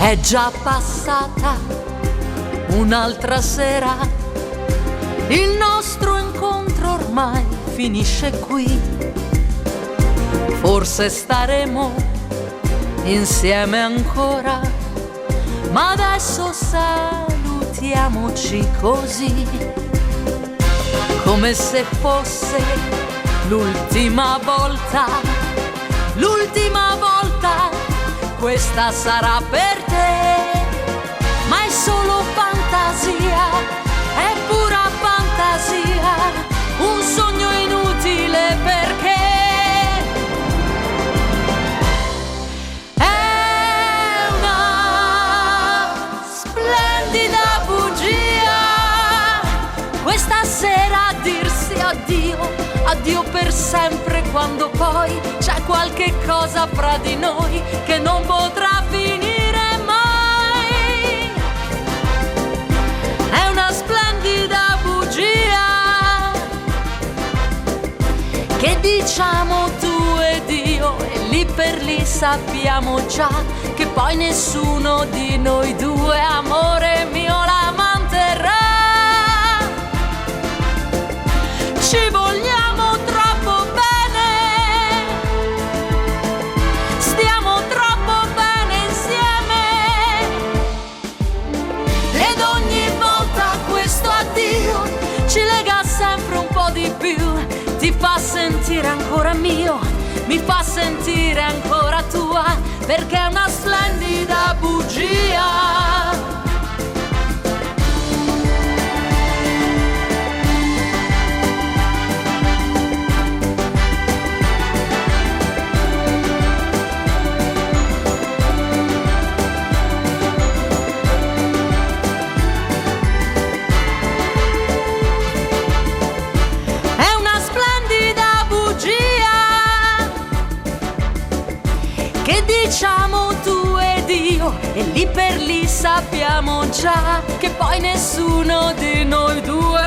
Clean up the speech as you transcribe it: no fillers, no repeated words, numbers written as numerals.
È già passata un'altra sera, il nostro incontro ormai finisce qui. Forse staremo insieme ancora, ma adesso salutiamoci così, come se fosse l'ultima volta. L'ultima volta questa sarà per te, ma è solo fantasia, è pura fantasia, un sogno inutile perché è una splendida bugia questa sera dirsi addio, addio per sempre, quando poi c'è qualche cosa fra di noi che non potrà finire mai. È una splendida bugia che diciamo tu ed io, e lì per lì sappiamo già che poi nessuno di noi due, amore mio, la manterrà. Ci vogliamo troppo bene, stiamo troppo bene insieme, ed ogni volta questo addio ci lega sempre un po' di più, ti fa sentire ancora mio, mi fa sentire ancora tua, perché è una splendida bugia. Che diciamo tu ed io, e lì per lì sappiamo già che poi nessuno di noi due